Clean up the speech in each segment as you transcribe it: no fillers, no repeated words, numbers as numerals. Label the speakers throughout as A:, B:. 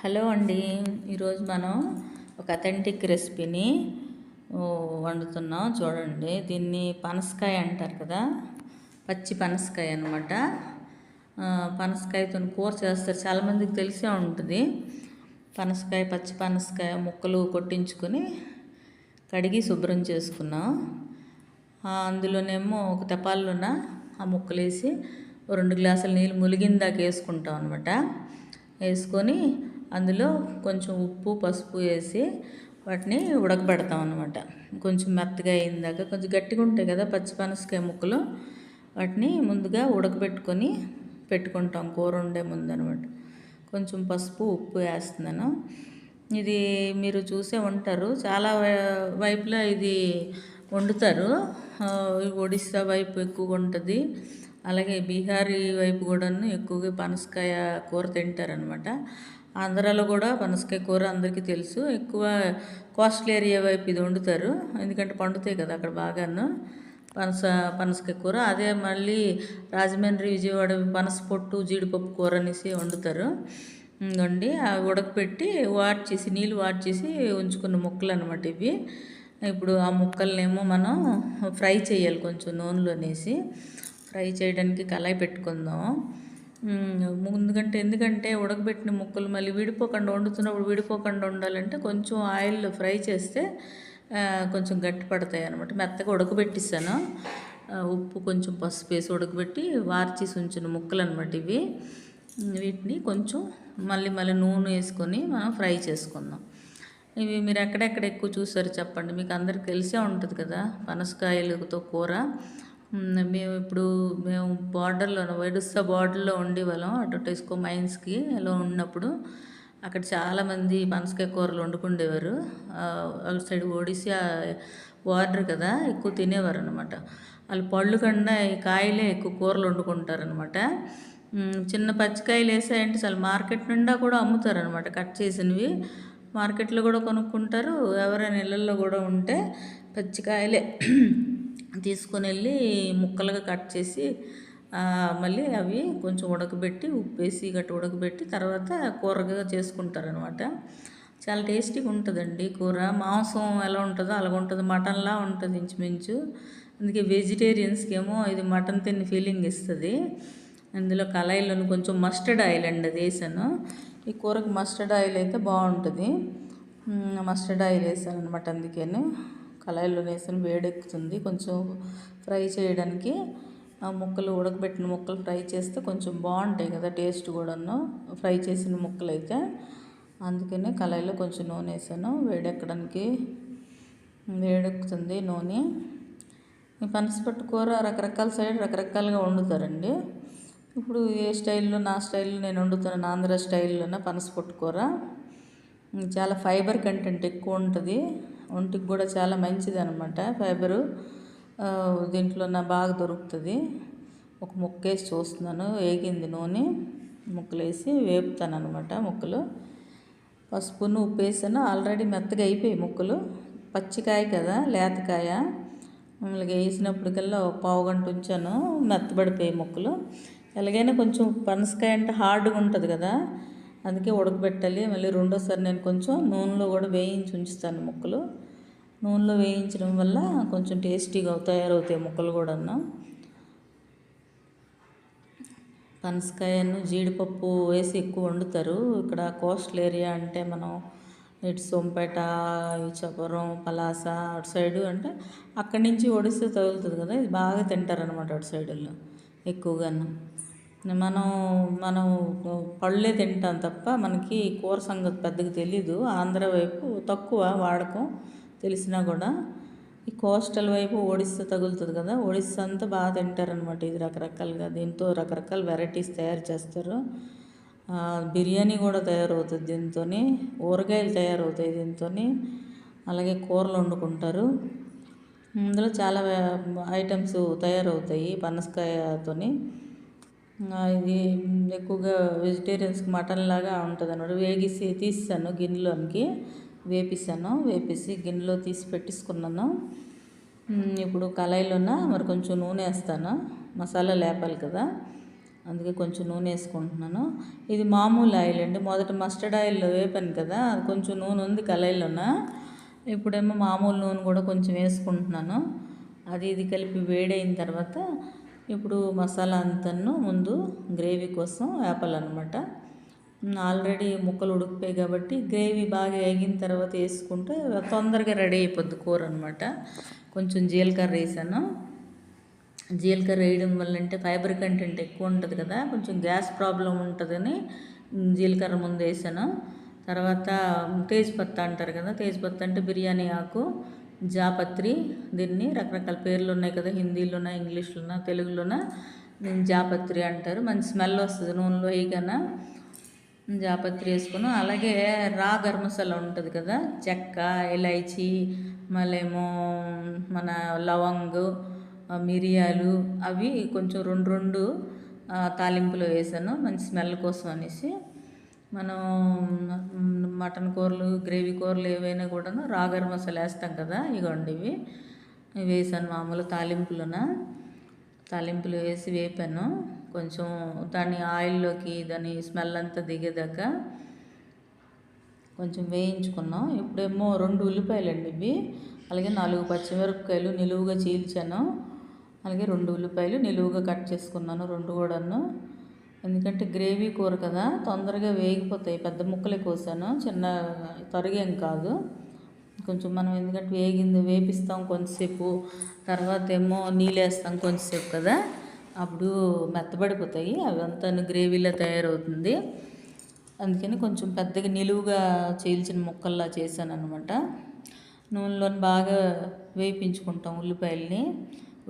A: Hello అండి. ఈరోజు మనం ఒక అథెంటిక్ రెసిపీని వండుతున్నాం. చూడండి, దీన్ని పనసకాయ అంటారు కదా, పచ్చి పనసకాయ అనమాట. పనసకాయతో కూర చేస్తారు, చాలామందికి తెలిసే ఉంటుంది. పనసకాయ, పచ్చి పనసకాయ ముక్కలు కొట్టించుకొని కడిగి శుభ్రం చేసుకున్నాం. అందులోనేమో ఒక తెపాల్లోన ఆ ముక్కలు వేసి 2 గ్లాసుల నీళ్ళు ములిగిందాక వేసుకుంటాం అనమాట. వేసుకొని అందులో కొంచెం ఉప్పు, పసుపు వేసి వాటిని ఉడకబెడతాం అనమాట. కొంచెం మెత్తగా అయిందాక, కొంచెం గట్టిగా ఉంటాయి కదా పచ్చి పనసకాయ ముక్కలు, వాటిని ముందుగా ఉడకబెట్టుకొని పెట్టుకుంటాం కూర వండే ముందు అనమాట. కొంచెం పసుపు, ఉప్పు వేస్తున్నాను. ఇది మీరు చూసే ఉంటారు, చాలా వైపులా ఇది వండుతారు. ఒడిస్సా వైపు ఎక్కువగా ఉంటుంది, అలాగే బీహారీ వైపు కూడాను ఎక్కువగా పనసకాయ కూర తింటారనమాట. ఆంధ్రాలో కూడా పనసకాయ కూర అందరికీ తెలుసు. ఎక్కువ కోస్టల్ ఏరియా వైపు ఇది వండుతారు, ఎందుకంటే పండుతాయి కదా అక్కడ బాగాను పనసకాయ కూర. అదే మళ్ళీ రాజమండ్రి, విజయవాడ పనస పొట్టు, జీడిపప్పు కూర అనేసి వండుతారు. వండి అవి ఉడకపెట్టి వాడ్చేసి నీళ్ళు వాడ్చేసి ఉంచుకున్న ముక్కలు అనమాట ఇవి. ఇప్పుడు ఆ ముక్కలనేమో మనం ఫ్రై చేయాలి, కొంచెం నూనెలోనేసి ఫ్రై చేయడానికి కళాయి పెట్టుకుందాం ఎందుకంటే ఉడకబెట్టిన ముక్కలు మళ్ళీ విడిపోకుండా, వండుతున్నప్పుడు విడిపోకుండా ఉండాలంటే కొంచెం ఆయిల్లో ఫ్రై చేస్తే కొంచెం గట్టి పడతాయి అనమాట. మెత్తగా ఉడకబెట్టిస్తాను, ఉప్పు కొంచెం పసుపు వేసి ఉడకబెట్టి వార్చేసి ఉంచిన ముక్కలు అనమాట ఇవి. వీటిని కొంచెం మళ్ళీ నూనె వేసుకొని మనం ఫ్రై చేసుకుందాం. ఇవి మీరు ఎక్కడెక్కడ ఎక్కువ చూసారు చెప్పండి, మీకు అందరికి తెలిసే ఉంటుంది కదా పనసకాయలతో కూర. మేము బార్డర్లో, ఒడిస్సా బార్డర్లో ఉండేవాళ్ళం, అటు టెస్కో మైన్స్కి అలా ఉన్నప్పుడు అక్కడ చాలామంది పనసకాయ కూరలు వండుకుండేవారు. అటు సైడ్ ఒడిస్సా బార్డర్ కదా, ఎక్కువ తినేవారు అనమాట. వాళ్ళు పళ్ళు కన్నా ఈ కాయలే ఎక్కువ కూరలు వండుకుంటారనమాట. చిన్న పచ్చికాయలు వేసాయంటే చాలా మార్కెట్ నిండా కూడా అమ్ముతారనమాట, కట్ చేసినవి. మార్కెట్లో కూడా కొనుక్కుంటారు, ఎవరైనా ఇళ్ళల్లో కూడా ఉంటే పచ్చికాయలే తీసుకొని వెళ్ళి ముక్కలుగా కట్ చేసి మళ్ళీ అవి కొంచెం ఉడకబెట్టి ఉప్పేసి గట్టి ఉడకబెట్టి తర్వాత కూరగా చేసుకుంటారనమాట. చాలా టేస్టీగా ఉంటుందండి కూర. మాంసం ఎలా ఉంటుందో అలాగ ఉంటుంది, మటన్లా ఉంటుంది ఇంచుమించు. అందుకే వెజిటేరియన్స్కి ఏమో ఇది మటన్ తిన్న ఫీలింగ్ ఇస్తుంది. అందులో కళాయిలో కొంచెం మస్టర్డ్ ఆయిల్ అండి అది వేసాను. ఈ కూరకు మస్టర్డ్ ఆయిల్ అయితే బాగుంటుంది. మస్టర్డ్ ఆయిల్ వేసాను అనమాట, అందుకని కళాయిలో వేసాను. వేడెక్కుతుంది, కొంచెం ఫ్రై చేయడానికి ముక్కలు, ఉడకబెట్టిన ముక్కలు ఫ్రై చేస్తే కొంచెం బాగుంటాయి కదా టేస్ట్ కూడాను, ఫ్రై చేసిన ముక్కలు అయితే. అందుకనే కళాయిలో కొంచెం నూనె వేసాను, వేడెక్కుతుంది నూనె. ఈ పనసపట్టు కూర రకరకాల సైడ్ రకరకాలుగా వండుతారండి. ఇప్పుడు ఏ స్టైల్లో, నా స్టైల్లో నేను వండుతున్నాను, ఆంధ్ర స్టైల్లోనే పనసపట్టు కూర. చాలా ఫైబర్ కంటెంట్ ఎక్కువ ఉంటుంది, ఒంటికి కూడా చాలా మంచిది అనమాట ఫైబరు. దీంట్లో బాగా దొరుకుతుంది. ఒక ముక్క వేసి చూస్తున్నాను, వేగింది నూనె. ముక్కలు వేసి వేపుతాను అనమాట. ముక్కలు పసుపును ఉప్పు వేసాను, ఆల్రెడీ మెత్తగా అయిపోయాయి ముక్కలు. పచ్చికాయ కదా, లేతకాయ, మామూలుగా వేసినప్పటికల్లా ఒక పావుగంట ఉంచాను, మెత్తబడిపోయాయి ముక్కలు. ఎలాగైనా కొంచెం పనసకాయ అంటే హార్డ్గా ఉంటుంది కదా, అందుకే ఉడకబెట్టాలి. మళ్ళీ రెండోసారి నేను కొంచెం నూనెలో కూడా వేయించి ఉంచుతాను ముక్కలు. నూనెలో వేయించడం వల్ల కొంచెం టేస్టీగా తయారవుతాయి ముక్కలు కూడాను. పనసకాయను జీడిపప్పు వేసి ఎక్కువ వండుతారు ఇక్కడ కోస్టల్ ఏరియా అంటే. మనం ఇటు సోంపేట, ఇచ్చాపురం, పలాస అటు సైడు అంటే అక్కడి నుంచి ఒడిస్సా తగులుతుంది కదా, ఇది బాగా తింటారనమాట అటు సైడుల్లో ఎక్కువగాను. మనం పళ్ళే తింటాం తప్ప మనకి కూర సంగతి పెద్దగా తెలీదు. ఆంధ్ర వైపు తక్కువ వాడకం, తెలిసినా కూడా. ఈ కోస్టల్ వైపు ఒడిస్సా తగులుతుంది కదా, ఒడిస్సా అంతా బాగా తింటారనమాట ఇది రకరకాలుగా. దీంతో రకరకాల వెరైటీస్ తయారు చేస్తారు. బిర్యానీ కూడా తయారవుతుంది దీంతో, ఊరగాయలు తయారవుతాయి దీంతో, అలాగే కూరలు వండుకుంటారు. ఇందులో చాలా ఐటమ్స్ తయారవుతాయి పనసకాయతోని. ఇది ఎక్కువగా వెజిటేరియన్స్కి మటన్ లాగా ఉంటుంది అన్నమాట. తీసాను గిన్నెలోనికి, వేపేసి గిన్నెలో తీసి పెట్టేసుకున్నాను. ఇప్పుడు కళాయిలోన మరి కొంచెం నూనె వేస్తాను, మసాలా లేపాలి కదా. అందుకే కొంచెం నూనె వేసుకుంటున్నాను. ఇది మామూలు ఆయిల్ అండి. మొదట మస్టర్డ్ ఆయిల్లో వేపాను కదా, అది కొంచెం నూనె ఉంది కళాయిలోన. ఇప్పుడేమో మామూలు నూనె కూడా కొంచెం వేసుకుంటున్నాను. అది ఇది కలిపి వేడైన తర్వాత ఇప్పుడు మసాలా అంతను ముందు గ్రేవీ కోసం వేపాలన్నమాట. ఆల్రెడీ ముక్కలు ఉడికిపోయాయి కాబట్టి గ్రేవీ బాగా వేగిన తర్వాత వేసుకుంటే తొందరగా రెడీ అయిపోద్ది కూర అనమాట. కొంచెం జీలకర్ర వేసాను. జీలకర్ర వేయడం వల్ల అంటే ఫైబర్ కంటెంట్ ఎక్కువ ఉంటుంది కదా, కొంచెం గ్యాస్ ప్రాబ్లం ఉంటుందని జీలకర్ర ముందు వేసాను. తర్వాత తేజ్పత్తా అంటారు కదా, తేజ్పత్తా అంటే బిర్యానీ ఆకు, జాపత్రి. దీన్ని రకరకాల పేర్లు ఉన్నాయి కదా, హిందీలోన, ఇంగ్లీష్లోన, తెలుగులోన. జాపత్రి అంటారు. మంచి స్మెల్ వస్తుంది నూనెలో వేయగానే. జాపత్రి వేసుకుని అలాగే రా గరం మసాలా ఉంటుంది కదా, చెక్క, ఇలైచి, మళ్ళేమో మన లవంగు, మిరియాలు, అవి కొంచెం రెండు రెండు తాలింపులో వేసాను మంచి స్మెల్ కోసం అనేసి. మనం మటన్ కూరలు, గ్రేవీ కూరలు ఏవైనా కూడాను రా గరం మసాలా వేస్తాం కదా, ఇగోండి ఇవి వేసాను మామూలు తాలింపులు వేసి వేపాను. కొంచెం దాన్ని ఆయిల్లోకి దాని స్మెల్ అంతా దిగేదాకా కొంచెం వేయించుకున్నాం. ఇప్పుడేమో 2 ఉల్లిపాయలండి ఇవి, అలాగే 4 పచ్చిమిరపకాయలు నిలువుగా చీల్చాను. అలాగే 2 ఉల్లిపాయలు నిలువుగా కట్ చేసుకున్నాను, 2 కూడాను. ఎందుకంటే గ్రేవీ కూర కదా, తొందరగా వేగిపోతాయి. పెద్ద ముక్కలే కోసాను, చిన్న తరిగేం కాదు. కొంచెం మనం ఎందుకంటే వేపిస్తాం కొంచెంసేపు, తర్వాత ఏమో నీళ్ళు వేస్తాం కొంచెంసేపు కదా, అప్పుడు మెత్తబడిపోతాయి. అవంతా గ్రేవీలో తయారవుతుంది. అందుకని కొంచెం పెద్దగా నిలువుగా చీల్చిన ముక్కల్లా చేశాను అనమాట. నూనెలో బాగా వేయించుకుంటాం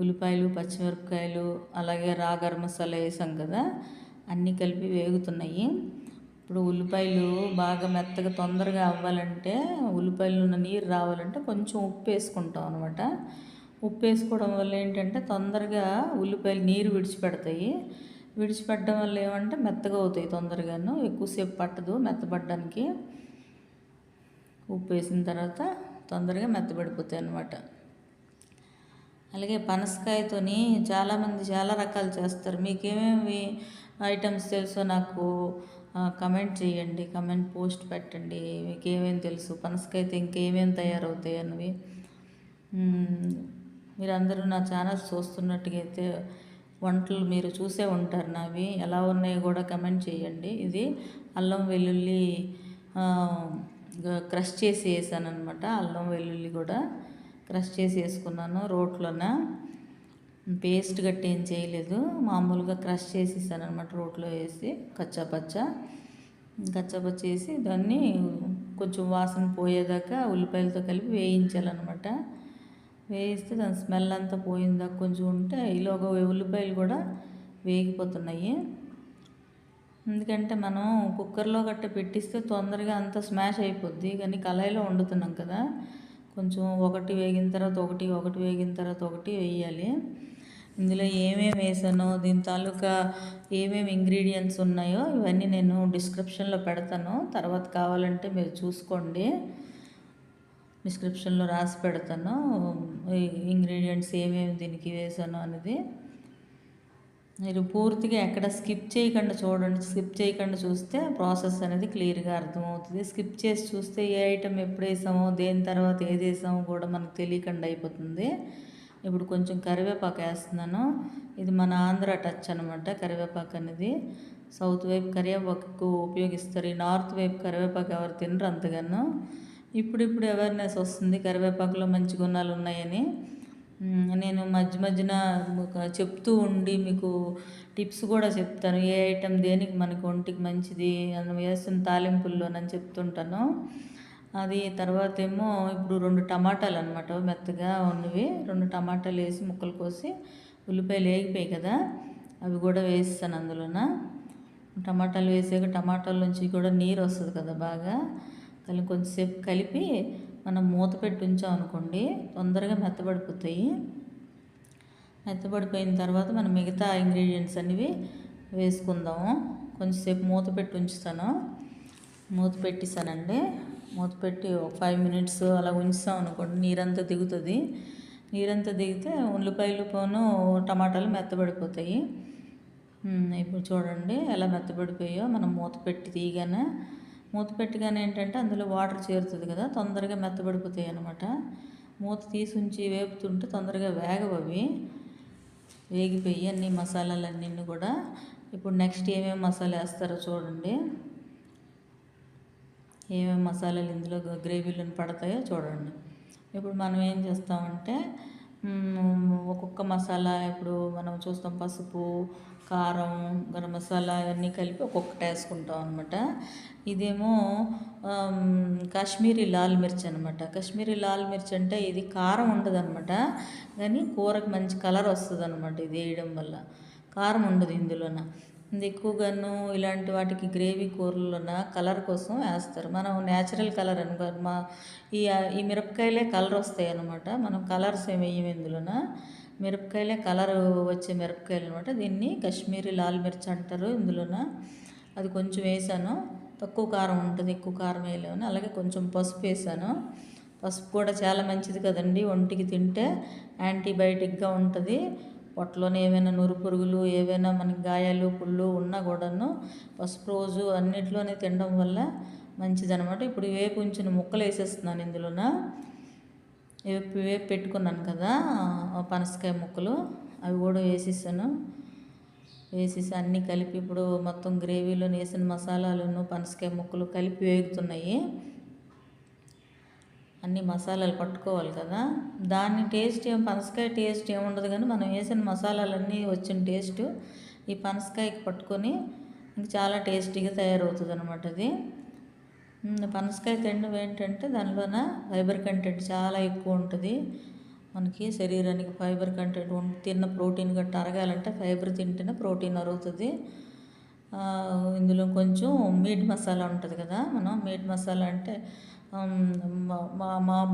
A: ఉల్లిపాయలు, పచ్చిమిరపకాయలు, అలాగే రా గరం మసాలా వేసాం కదా, అన్నీ కలిపి వేగుతున్నాయి. ఇప్పుడు ఉల్లిపాయలు బాగా మెత్తగా తొందరగా అవ్వాలంటే, ఉల్లిపాయలు ఉన్న నీరు రావాలంటే కొంచెం ఉప్పు వేసుకుంటాం అనమాట. ఉప్పు వేసుకోవడం వల్ల ఏంటంటే తొందరగా ఉల్లిపాయలు నీరు విడిచిపెట్టడం వల్ల ఏమంటే మెత్తగా అవుతాయి తొందరగాను, ఎక్కువసేపు పట్టదు మెత్తబడడానికి. ఉప్పు వేసిన తర్వాత తొందరగా మెత్తబడిపోతాయి అన్నమాట. అలాగే పనసకాయతోని చాలామంది చాలా రకాలు చేస్తారు. మీకేమేమి ఐటమ్స్ తెలుసో నాకు కమెంట్ చేయండి, కమెంట్ పోస్ట్ పెట్టండి. మీకు ఏమేమి తెలుసు, పనసకాయతో ఇంకేమేమి తయారవుతాయి అన్నవి. మీరందరూ నా ఛానల్ చూస్తున్నట్టుగా అయితే వంటలు మీరు చూసే ఉంటారు, నావి ఎలా ఉన్నాయో కూడా కమెంట్ చేయండి. ఇది అల్లం వెల్లుల్లి క్రష్ చేసి వేసాను అనమాట. అల్లం వెల్లుల్లి కూడా క్రష్ చేసి వేసుకున్నాను రోట్లోన. పేస్ట్ గట్టి ఏం చేయలేదు, మామూలుగా క్రష్ చేసేసాను అనమాట రోట్లో వేసి కచ్చాపచ్చ వేసి దాన్ని కొంచెం వాసన పోయేదాకా ఉల్లిపాయలతో కలిపి వేయించాలన్నమాట. వేయిస్తే దాని స్మెల్ అంతా పోయిందాక కొంచెం ఉంటే ఈలోగా ఉల్లిపాయలు కూడా వేగిపోతున్నాయి. ఎందుకంటే మనం కుక్కర్లో గట్ట పెట్టిస్తే తొందరగా అంతా స్మాష్ అయిపోద్ది, కానీ కళాయిలో వండుతున్నాం కదా, కొంచెం ఒకటి వేగిన తర్వాత ఒకటి వేగిన తర్వాత ఒకటి వేయాలి. ఇందులో ఏమేమి వేసానో, దీని తాలూకా ఏమేమి ఇంగ్రీడియంట్స్ ఉన్నాయో ఇవన్నీ నేను డిస్క్రిప్షన్లో పెడతాను. తర్వాత కావాలంటే మీరు చూసుకోండి, డిస్క్రిప్షన్లో రాసి పెడతాను ఇంగ్రీడియంట్స్ ఏమేమి దీనికి వేసాను అనేది. మీరు పూర్తిగా ఎక్కడ స్కిప్ చేయకుండా చూడండి. స్కిప్ చేయకుండా చూస్తే ప్రాసెస్ అనేది క్లియర్గా అర్థమవుతుంది. స్కిప్ చేసి చూస్తే ఏ ఐటెం ఎప్పుడు వేసామో, దేని తర్వాత ఏది వేసామో కూడా మనకు తెలియకుండా అయిపోతుంది. ఇప్పుడు కొంచెం కరివేపాకు వేస్తున్నాను. ఇది మన ఆంధ్ర టచ్ అనమాట. కరివేపాకు అనేది సౌత్ వైపు కరివేపాకు ఉపయోగిస్తారు, ఈ నార్త్ వైపు కరివేపాకు ఎవరు తినరు అంతగాను. ఇప్పుడు అవేర్నెస్ వస్తుంది కరివేపాకులో మంచి గుణాలు ఉన్నాయని. నేను మధ్యన చెప్తూ ఉండి మీకు టిప్స్ కూడా చెప్తాను, ఏ ఐటెం దేనికి మనకు ఒంటికి మంచిది అని వేస్తున్న తాలింపుల్లోనని చెప్తుంటాను. అది తర్వాత ఏమో ఇప్పుడు 2 టమాటాలు అనమాట, మెత్తగా ఉన్నవి 2 టమాటాలు వేసి ముక్కలు కోసి, ఉల్లిపాయలు వేగిపోయాయి కదా అవి కూడా వేస్తాను అందులోన. టమాటాలు వేసాక టమాటాల నుంచి కూడా నీరు వస్తుంది కదా బాగా, కొంచెంసేపు కలిపి మనం మూత పెట్టి ఉంచామనుకోండి తొందరగా మెత్తబడిపోతాయి. మెత్తబడిపోయిన తర్వాత మనం మిగతా ఇంగ్రీడియంట్స్ అనేవి వేసుకుందాము. కొంచెంసేపు మూత పెట్టి ఉంచుతాను. మూత పెట్టేసానండి. మూత పెట్టి ఒక 5 minutes అలా ఉంచుతాం అనుకోండి, నీరంతా దిగుతుంది. నీరంతా దిగితే ఉల్లిపాయలు టమాటాలు మెత్తబడిపోతాయి. ఇప్పుడు చూడండి ఎలా మెత్తబడిపోయాయో. మనం మూత పెట్టి తీయగానే, మూత పెట్టగానే ఏంటంటే అందులో వాటర్ చేరుతుంది కదా, తొందరగా మెత్తబడిపోతాయి అన్నమాట. మూత తీసి ఉంచి వేపుతుంటే తొందరగా వేగవు అవి. వేగిపోయి అన్ని మసాలాలన్నీ కూడా. ఇప్పుడు నెక్స్ట్ ఏమేమి మసాలా వేస్తారో చూడండి. ఏమేమి మసాలాలు ఇందులో గ్రేవీలో పడతాయో చూడండి. ఇప్పుడు మనం ఏం చేస్తామంటే ఒక్కొక్క మసాలా ఇప్పుడు మనం చూస్తాం, పసుపు, కారం, గరం మసాలా ఇవన్నీ కలిపి ఒక్కొక్కటి వేసుకుంటాం అనమాట. ఇదేమో కాశ్మీరీ లాల్ మిర్చి అనమాట. కాశ్మీరీ లాల్ మిర్చి అంటే ఇది కారం ఉండదు అనమాట, కానీ కూరకు మంచి కలర్ వస్తుంది అనమాట. ఇది వేయడం వల్ల కారం ఉండదు ఇందులోన. ఇది ఎక్కువగాను ఇలాంటి వాటికి గ్రేవీ కూరలోన కలర్ కోసం వేస్తారు. మనం న్యాచురల్ కలర్ అనుకో, ఈ మిరపకాయలే కలర్ వస్తాయి అనమాట. మనం కలర్స్ ఏమి వేయం ఇందులోన. మిరపకాయలే కలర్ వచ్చే మిరపకాయలు అనమాట. దీన్ని కాశ్మీరీ లాల్ మిర్చి అంటారు ఇందులోన. అది కొంచెం వేసాను, తక్కువ కారం ఉంటుంది, ఎక్కువ కారం వేయలేను. అలాగే కొంచెం పసుపు వేసాను. పసుపు కూడా చాలా మంచిది కదండి, ఒంటికి తింటే యాంటీబయాటిక్గా ఉంటుంది. పొట్టలోనే ఏవైనా నురు పురుగులు, ఏవైనా మనకి గాయాలు పుళ్ళు ఉన్నా కూడాను పసుపు రోజు అన్నిట్లోనే తినడం వల్ల మంచిదనమాట. ఇప్పుడు వేపు ఉంచిన ముక్కలు వేసేస్తున్నాను ఇందులోన. వేపు పెట్టుకున్నాను కదా పనసకాయ ముక్కలు, అవి కూడా వేసేసాను. వేసేసి అన్నీ కలిపి ఇప్పుడు మొత్తం గ్రేవీలో వేసిన మసాలాలను పనసకాయ ముక్కలు కలిపి వేగుతున్నాయి. అన్ని మసాలాలు పట్టుకోవాలి కదా, దాని టేస్ట్ పనసకాయ టేస్ట్ ఏముండదు, కానీ మనం వేసిన మసాలాలన్నీ వచ్చిన టేస్ట్ ఈ పనసకాయకి పట్టుకొని ఇంక చాలా టేస్టీగా తయారవుతుంది అనమాట. అది పనసకాయ తినడం ఏంటంటే దానిలోన ఫైబర్ కంటెంట్ చాలా ఎక్కువ ఉంటుంది. మనకి శరీరానికి ఫైబర్ కంటెంట్ తిన్న ప్రోటీన్ గట్రా అరగాలంటే ఫైబర్ తింటేనే ప్రోటీన్ అరుగుతుంది. ఇందులో కొంచెం మీట్ మసాలా ఉంటుంది కదా, మనం మీట్ మసాలా అంటే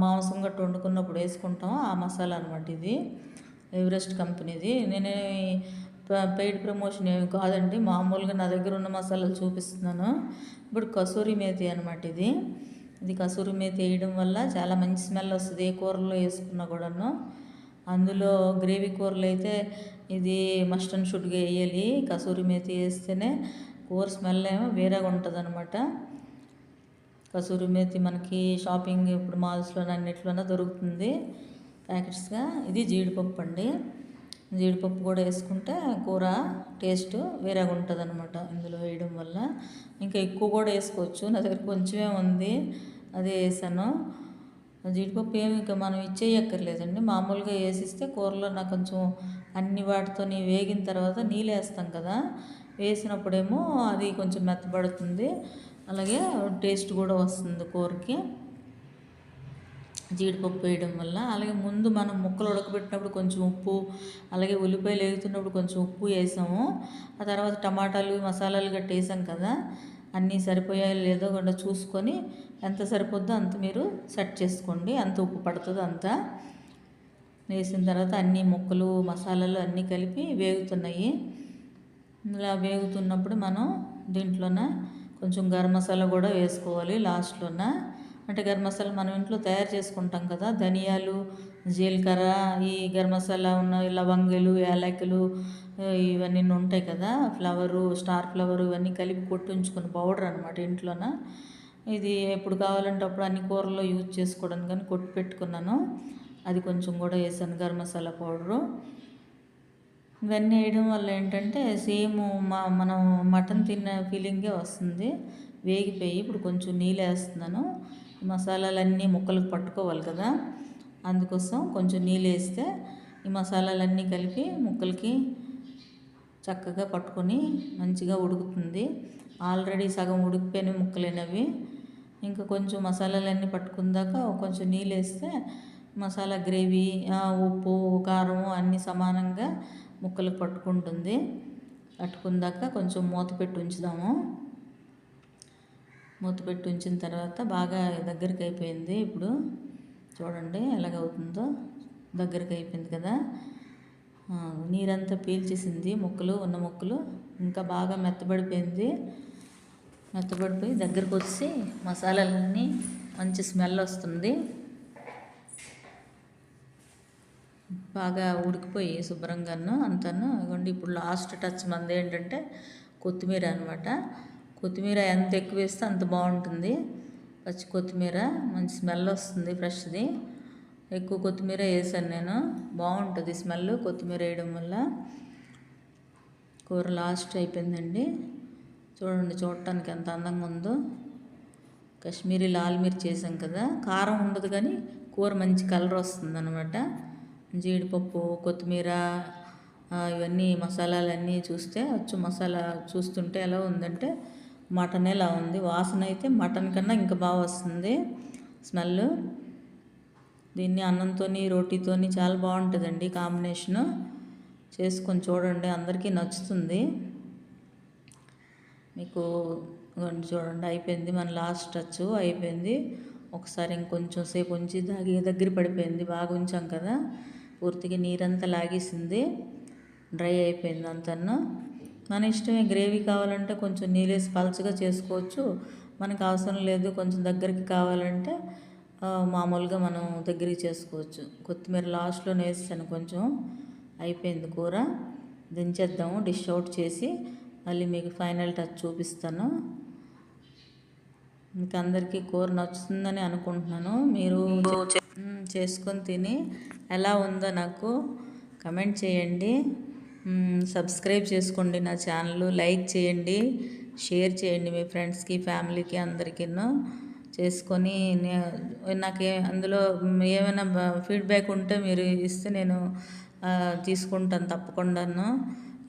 A: మాంసం గట్టు వండుకున్నప్పుడు వేసుకుంటాం ఆ మసాలా అనమాట. ఇది ఎవరెస్ట్ కంపెనీది. నేనే పెయిడ్ ప్రమోషన్ ఏమి కాదండి, మామూలుగా నా దగ్గర ఉన్న మసాలాలు చూపిస్తున్నాను. ఇప్పుడు కసూరి మేతి అనమాట. ఇది కసూరి మేతి వేయడం వల్ల చాలా మంచి స్మెల్ వస్తుంది, ఏ కూరలో వేసుకున్నా కూడాను. అందులో గ్రేవీ కూరలు అయితే ఇది మస్ట్ అండ్ షుడ్గా వేయాలి. కసూరి మేతి వేస్తేనే కూర స్మెల్ ఏమో వేరేగా ఉంటుంది అనమాట. కసూరి మేతి మనకి షాపింగ్ ఇప్పుడు మాల్స్లో అన్నిట్లోనే దొరుకుతుంది ప్యాకెట్స్గా. ఇది జీడిపప్పు అండి. జీడిపప్పు కూడా వేసుకుంటే కూర టేస్ట్ వేరేగా ఉంటుంది అనమాట ఇందులో వేయడం వల్ల. ఇంకా ఎక్కువ కూడా వేసుకోవచ్చు, నా దగ్గర కొంచెమే ఉంది అదే వేసాను. జీడిపప్పు ఏమి ఇంకా మనం ఇచ్చేయక్కర్లేదండి, మామూలుగా వేసిస్తే కూరలో నాకు కొంచెం అన్ని వాటితో వేగిన తర్వాత నీళ్ళు వేస్తాం కదా, వేసినప్పుడేమో అది కొంచెం మెత్తబడుతుంది, అలాగే టేస్ట్ కూడా వస్తుంది కూరకి జీడిపప్పు వేయడం వల్ల. అలాగే ముందు మనం ముక్కలు ఉడకబెట్టినప్పుడు కొంచెం ఉప్పు, అలాగే ఉల్లిపాయలు వేగుతున్నప్పుడు కొంచెం ఉప్పు వేసాము. ఆ తర్వాత టమాటాలు మసాలాలు గట్టి వేసాం కదా, అన్నీ సరిపోయాయో లేదో కూడా చూసుకొని ఎంత సరిపోద్దో అంత మీరు సెట్ చేసుకోండి, ఎంత ఉప్పు పడుతుందో అంత వేసిన తర్వాత అన్ని ముక్కలు మసాలాలు అన్నీ కలిపి వేగుతున్నాయి. ఇలా వేగుతున్నప్పుడు మనం దీంట్లోన కొంచెం గరం మసాలా కూడా వేసుకోవాలి లాస్ట్లోన. అంటే గరం మసాలా మనం ఇంట్లో తయారు చేసుకుంటాం కదా, ధనియాలు, జీలకర్ర, ఈ గరం మసాలా ఉన్న లవంగాలు, యాలకులు ఇవన్నీ ఉంటాయి కదా, ఫ్లవరు, స్టార్ ఫ్లవరు ఇవన్నీ కలిపి కొట్టుంచుకున్న పౌడర్ అనమాట ఇంట్లోన. ఇది ఎప్పుడు కావాలంటే అప్పుడు అన్ని కూరల్లో యూజ్ చేసుకోవడానికి కానీ కొట్టి పెట్టుకున్నాను. అది కొంచెం కూడా వేసాను గరం మసాలా పౌడరు. ఇవన్నీ వేయడం వల్ల ఏంటంటే సేమ్ మనం మటన్ తిన్న ఫీలింగే వస్తుంది. వేగిపోయి ఇప్పుడు కొంచెం నీళ్ళు వేస్తున్నాను. మసాలాలన్నీ ముక్కలకు పట్టుకోవాలి కదా, అందుకోసం కొంచెం నీళ్ళు వేస్తే ఈ మసాలాలన్నీ కలిపి ముక్కలకి చక్కగా పట్టుకొని మంచిగా ఉడుకుతుంది. ఆల్రెడీ సగం ఉడికిపోయిన ముక్కలేనవి. ఇంకా కొంచెం మసాలాలన్నీ పట్టుకుందాక కొంచెం నీళ్ళు వేస్తే మసాలా గ్రేవీ, ఉప్పు, కారం అన్నీ సమానంగా ముక్కలకు పట్టుకుంటుంది. పట్టుకుందాక కొంచెం మూత పెట్టి ఉంచుదాము. మూత పెట్టి ఉంచిన తర్వాత బాగా దగ్గరికి అయిపోయింది. ఇప్పుడు చూడండి ఎలాగవుతుందో, దగ్గరికి అయిపోయింది కదా, నీరంతా పీల్చేసింది ముక్కలు ఉన్న ముక్కలు, ఇంకా బాగా మెత్తబడిపోయింది. మెత్తబడిపోయి దగ్గరకు వచ్చి మసాలాలన్నీ మంచి స్మెల్ వస్తుంది. బాగా ఉడికిపోయి శుభ్రంగాను అంతాను. ఇదిగోండి ఇప్పుడు లాస్ట్ టచ్ మంది ఏంటంటే కొత్తిమీర అనమాట. కొత్తిమీర ఎంత ఎక్కువ వేస్తే అంత బాగుంటుంది. పచ్చి కొత్తిమీర మంచి స్మెల్ వస్తుంది ఫ్రెష్ది. ఎక్కువ కొత్తిమీర వేసాను నేను, బాగుంటుంది స్మెల్ కొత్తిమీర వేయడం వల్ల. కూర లాస్ట్ అయిపోయిందండి. చూడండి చూడటానికి ఎంత అందంగా ఉందో. కాశ్మీరీ లాల్ మిర్చి వేసాం కదా, కారం ఉండదు కానీ కూర మంచి కలర్ వస్తుంది అనమాట. జీడిపప్పు, కొత్తిమీర, ఇవన్నీ మసాలాలన్నీ చూస్తే అచ్చు మసాలా చూస్తుంటే ఎలా ఉందంటే మటన్ ఎలా ఉంది. వాసన అయితే మటన్ కన్నా ఇంకా బాగా వస్తుంది స్మెల్. దీన్ని అన్నంతోని రోటీతోని చాలా బాగుంటుందండి కాంబినేషను. చేసుకొని చూడండి, అందరికీ నచ్చుతుంది. మీకు చూడండి అయిపోయింది, మన లాస్ట్ టచ్ అయిపోయింది. ఒకసారి ఇంకొంచెం సేపు ఉంచి దగ్గర పడిపోయింది, బాగా ఉంచాం కదా, పూర్తిగా నీరంతా లాగేసింది, డ్రై అయిపోయింది అంతను. మన ఇష్టమే, గ్రేవీ కావాలంటే కొంచెం నీళ్ళేసి పలచగా చేసుకోవచ్చు. మనకు అవసరం లేదు, కొంచెం దగ్గరికి కావాలంటే మామూలుగా మనం దగ్గరికి చేసుకోవచ్చు. కొత్తిమీర లాస్ట్లో వేసాను కొంచెం. అయిపోయింది కూర, దించేద్దాము. డిష్ అవుట్ చేసి మళ్ళీ మీకు ఫైనల్ టచ్ చూపిస్తాను. మీకు అందరికీ కూర నచ్చుతుందని అనుకుంటున్నాను. మీరు చేసుకొని తిని ఎలా ఉందో నాకు కమెంట్ చేయండి. సబ్స్క్రైబ్ చేసుకోండి నా ఛానల్, లైక్ చేయండి, షేర్ చేయండి మీ ఫ్రెండ్స్కి, ఫ్యామిలీకి అందరికీ చేసుకొని. నాకు అందులో ఏమైనా ఫీడ్బ్యాక్ ఉంటే మీరు ఇస్తే నేను తీసుకుంటాను తప్పకుండాను.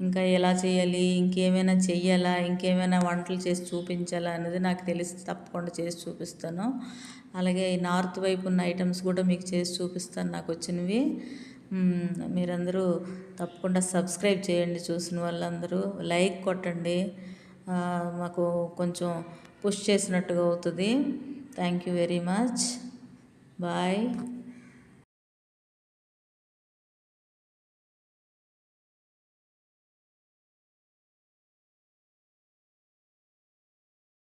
A: ఇంకా ఎలా చేయాలి, ఇంకేమైనా చెయ్యాలా, ఇంకేమైనా వంటలు చేసి చూపించాలా అనేది నాకు తెలిసి తప్పకుండా చేసి చూపిస్తాను. అలాగే ఈ నార్త్ వైపు ఉన్న ఐటమ్స్ కూడా మీకు చేసి చూపిస్తాను నాకు వచ్చినవి. మీరందరూ తప్పకుండా సబ్స్క్రైబ్ చేయండి, చూసిన వాళ్ళందరూ లైక్ కొట్టండి, మాకు కొంచెం పుష్ చేసినట్టుగా అవుతుంది. Thank you very much. Bye.